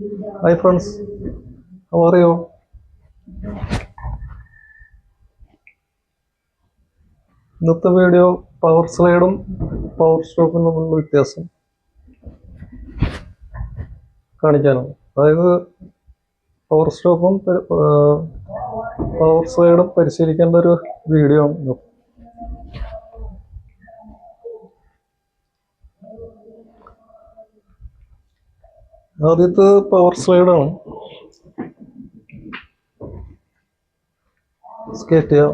Hi friends, how are you? ഇന്നത്തെ video power സ്ലൈഡും power സ്റ്റോപ്പും തമ്മിലുള്ള വ്യത്യാസം കാണിക്കാനാണ്. അതായത് പവർ സ്റ്റോപ്പും പവർ സ്ലൈഡും പരിശീലിക്കേണ്ട ഒരു വീഡിയോ ആണ് ഇത്. ആദ്യത്തെ പവർ സ്ലൈഡാണ്. സ്കേറ്റ് ചെയ്യാം.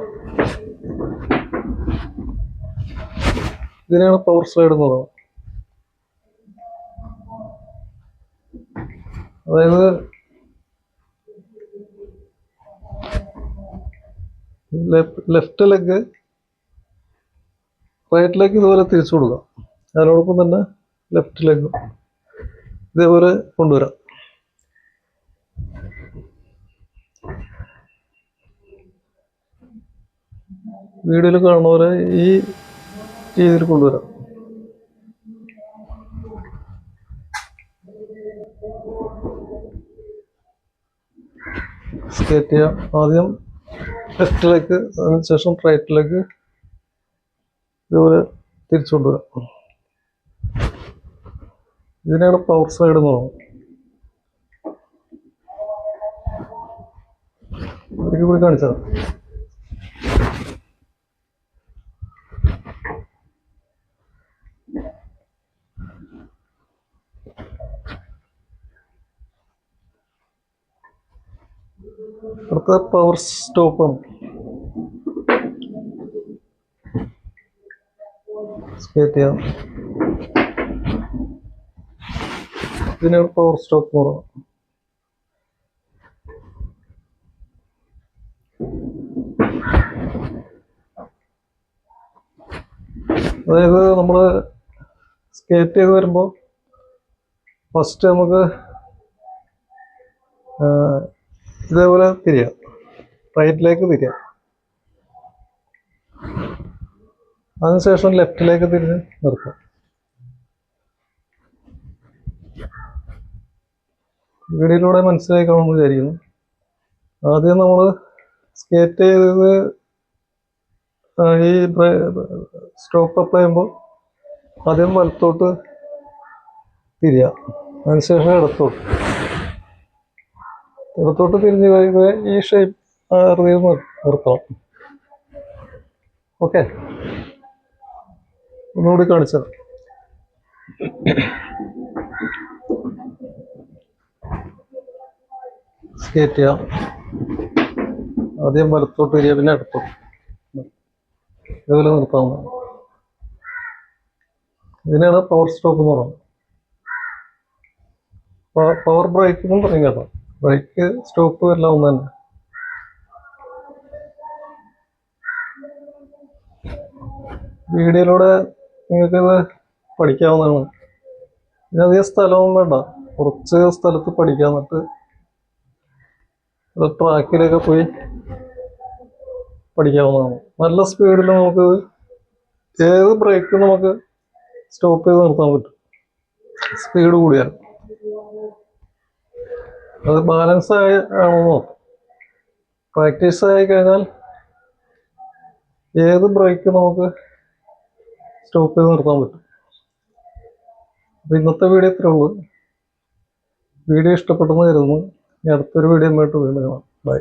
ഇതിനെയാണ് പവർ സ്ലൈഡ് എന്ന് പറയുന്നത്. അതായത് ലെഫ്റ്റ് ലെഗ് റൈറ്റ് ലെഗ് ഇതുപോലെ തിരിച്ചു കൊടുക്കാം. അതിനോടൊപ്പം തന്നെ ലെഫ്റ്റ് ലെഗ് ഇതേപോലെ കൊണ്ടുവരാം. വീഡിയോയിൽ കാണുന്ന പോലെ ഈ രീതിയിൽ കൊണ്ടുവരാം. സ്കേറ്റ് ചെയ്യാം. ആദ്യം ലെഫ്റ്റ് ലെഗ്, അതിനുശേഷം റൈറ്റ് ലെഗ് ഇതുപോലെ തിരിച്ചു കൊണ്ടുവരാം. ഇതിനാണ് പവർ സ്ലൈഡ് എന്ന് പറയുന്നത്. ഒരിക്കൽ കൂടി കാണിച്ചത്. അടുത്ത പവർ സ്റ്റോപ്പാണ്. സ്കേറ്റ് ചെയ്യാം. ഇതിനാണ് പവർ സ്റ്റോപ്പ് എന്ന് പറയുന്നത്. അതായത് നമ്മൾ സ്കേറ്റ് ചെയ്ത് വരുമ്പോൾ ഫസ്റ്റ് നമുക്ക് ഇതേപോലെ തിരിയാം, റൈറ്റിലേക്ക് തിരിയാം. അതിനുശേഷം ലെഫ്റ്റിലേക്ക് തിരിഞ്ഞ് നിർത്താം. വീഡിയോയിലൂടെ മനസ്സിലായി കാണുമെന്ന് വിചാരിക്കുന്നു. ആദ്യം നമ്മൾ സ്കേറ്റ് ചെയ്തത് ഈ സ്റ്റോപ്പ് അപ്ലൈ ചെയ്യുമ്പോൾ ആദ്യം വലത്തോട്ട് തിരിയാം, അതിനുശേഷം ഇടത്തോട്ട് തിരിഞ്ഞ് കഴിയുമ്പോൾ ഈ ഷേപ്പ് നിർത്തണം. ഓക്കെ, ഒന്നുകൂടി കാണിച്ചത്. സ്കേറ്റ് ചെയ്യാം. ആദ്യം വലത്തോട്ട് തിരിയാ, പിന്നെ ഇടത്തോട്ട് ഇതുപോലെ നിർത്താവുന്നതാണ്. ഇതിനാണ് പവർ സ്റ്റോപ്പ് എന്ന് പറയുന്നത്. പവർ ബ്രേക്ക് എന്നും പറയും കേട്ടോ. ബ്രേക്ക് സ്റ്റോപ്പ് എല്ലാം ഒന്ന് തന്നെ. വീഡിയോയിലൂടെ നിങ്ങൾക്കിത് പഠിക്കാവുന്നതാണ്. ഇതിനധികം സ്ഥലമൊന്നും വേണ്ട, കുറച്ച് സ്ഥലത്ത് പഠിക്കാൻ. എന്നിട്ട് ട്രാക്കിലൊക്കെ പോയി പഠിക്കാവുന്നതാണ്. നല്ല സ്പീഡിൽ നമുക്ക് ഏത് ബ്രേക്കും നമുക്ക് സ്റ്റോപ്പ് ചെയ്ത് നിർത്താൻ പറ്റും, സ്പീഡ് കൂടിയാൽ. അത് ബാലൻസ് ആണോ നോക്കാം. പ്രാക്ടീസ് ആയി കഴിഞ്ഞാൽ ഏത് ബ്രേക്ക് നമുക്ക് സ്റ്റോപ്പ് ചെയ്ത് നിർത്താൻ പറ്റും. അപ്പോൾ ഇന്നത്തെ വീഡിയോ ഇത്രേ ഉള്ളൂ. വീഡിയോ ഇഷ്ടപ്പെട്ടെന്ന് കരുതുന്നു. ഇനി അടുത്തൊരു വീഡിയോ ആയിട്ട് വീണ്ടും കാണാം. ബൈ.